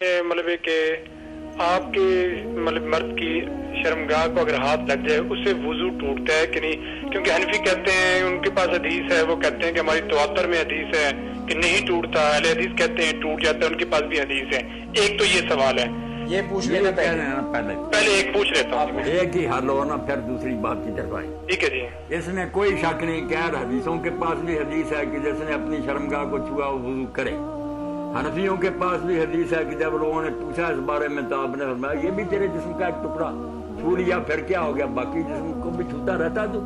मतलब कि आपके मतलब मर्द की शर्मगाह को अगर हाथ लग जाए उससे वुजू टूटता है कि नहीं? क्योंकि हनफी कहते हैं, उनके पास हदीस है, वो कहते हैं कि हमारी तवातर में हदीस है कि नहीं टूटता, अहले हदीस कहते हैं टूट जाता है, उनके पास भी हदीस है। एक तो ये सवाल है, ये पूछ लेना पहले एक पूछ लेता हूँ, एक ही हल हो ना, फिर दूसरी बात की तरफ आए। ठीक है जी। इसमें कोई शक नहीं, खैर हदीसों के पास भी हदीस है कि जिसने अपनी शर्मगाह को छुआ वो वुजू करे। हनफियों के पास भी हदीस है कि जब लोगों ने पूछा इस बारे में तो आपने फरमाया ये भी तेरे जिस्म का एक टुकड़ा छू लिया, फिर क्या हो गया, बाकी जिस्म को भी छूता रहता तू,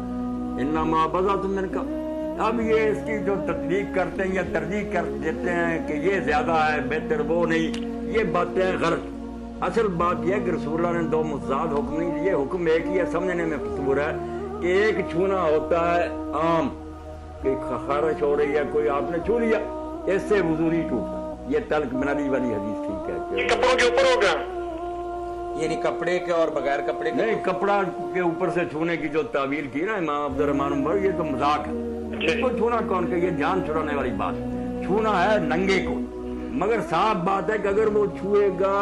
इन्ना माबजा तुम मैंने कहा। अब ये इसकी जो तकलीफ करते हैं या तरजीह कर देते हैं कि ये ज्यादा है बेहतर वो नहीं, ये बातें गलत। असल बात यह कि रसूलुल्लाह ने दो मुतज़ाद हुक्म नहीं दिए, हुक्म एक ही है, समझने में कसूर है कि एक छूना होता है आम कि खारिश हो रही है, कोई आपने छू लिया, इससे वुज़ू नहीं टूटता। ये तल्क बनानी वाली हदीस ठीक है। ये कपड़ों के ऊपर होगा, यानी कपड़े के और बगैर कपड़े के नहीं, कपड़ा के ऊपर से छूने की जो तावील की ना इमाम अब्दुर्रहमान उमर, ये तो मजाक है। इसको छूना कौन के, ये जान छुड़ाने वाली बात है। छूना है नंगे को, मगर साफ बात है कि अगर वो छुएगा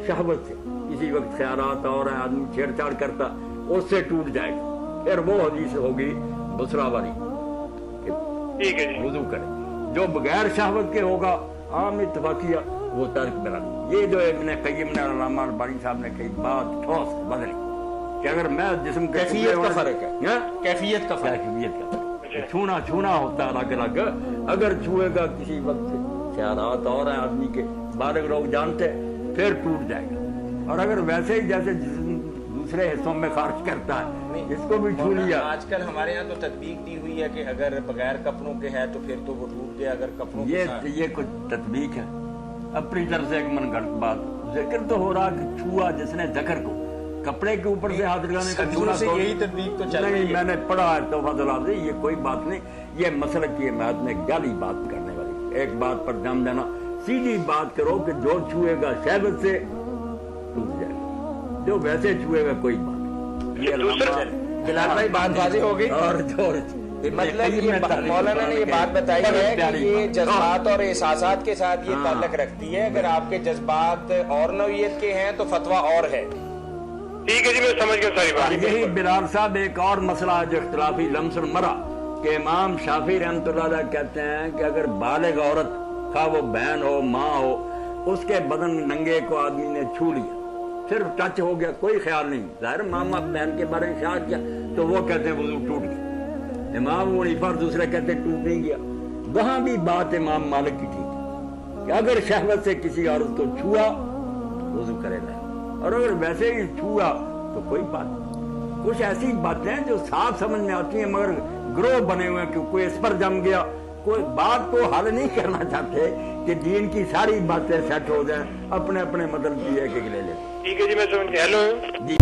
शहवत से, किसी वक्त ख्यालात और आदमी छेड़छाड़ करता, उससे टूट जाएगा, फिर वो हदीस होगी दूसरा वाली, ठीक है जी, वुज़ू करे। जो बगैर शहवत के होगा आम इत्तफाकिया वो तर्क बना। ये जो इब्ने क़य्यिम ने अल्लामा अलबानी साहब ने कही बात ठोस बदली कि अगर मैं जिस्म के कैफियत का फर्क है, कैफियत का फर्क, छूना छूना होता अलग अलग। अगर छुएगा किसी वक्त ख्यालात और हैं आदमी के, बालिग लोग जानते हैं, फिर टूट जाएगा। और अगर वैसे ही जैसे दूसरे हिस्सों में खर्च करता है, इसको भी छू लिया। आजकल हमारे यहाँ तो तदबीक दी हुई है कि अगर बगैर कपड़ों के है तो फिर तो वो टूट गया, अगर कपड़ों ये कुछ तदबीक है अपनी तरफ से, एक मन गलत बात। जिक्र तो हो रहा कि छुआ जिसने जखर को, कपड़े के ऊपर से हाथ लगाने का छूना, यही तदबीक तो चल रही है। मैंने पढ़ा है तोहफा, ये कोई बात नहीं, ये मसलक की हिमायत में गाली बात करने वाली। एक बात पर ध्यान देना, सीधी बात करो कि जो छुएगा शहवत से टूट जाएगा, जो वैसे छुएगा कोई बात। बिलाल भाई बात वाज़ेह हो गई। और जो मतलब ये मौलाना ने ये बात बताई है कि ये जज्बात और एहसासात के साथ ये ताल्लुक रखती है। अगर आपके जज्बात और नौइयत के हैं तो फतवा और है। ठीक है जी, मैं समझ गया सारी बात। यही बिलाल साहब एक और मसला है जो इख्तिलाफी लम्सन मरा कि इमाम शाफी रहमतुल्लाह अलैह कहते हैं कि अगर बालिग औरत खा वो बहन हो माँ हो, उसके बदन नंगे को आदमी ने छू लिया, सिर्फ टच हो गया, कोई ख्याल नहीं, जाहिर मामा बहन के बारे में ख्याल किया तो वो कहते हैं वुज़ू टूट गया। इमाम हनीफा और दूसरे कहते हैं टूट नहीं गया। वहां भी बात इमाम मालिक की ठीक है कि अगर शहवत से किसी औरत को छुआ वुज़ू करेगा, और अगर वैसे ही छुआ तो कोई बात नहीं। कुछ ऐसी बातें हैं जो साफ समझ में आती हैं, मगर ग्रोह बने हुए हैं कि कोई इस पर जम गया, कोई बात को हल नहीं करना चाहते कि दीन की सारी बातें सेट हो जाएं, अपने अपने मतलब की है कि ले ले। ठीक है जी, मैं समझ गया। हेलो जी।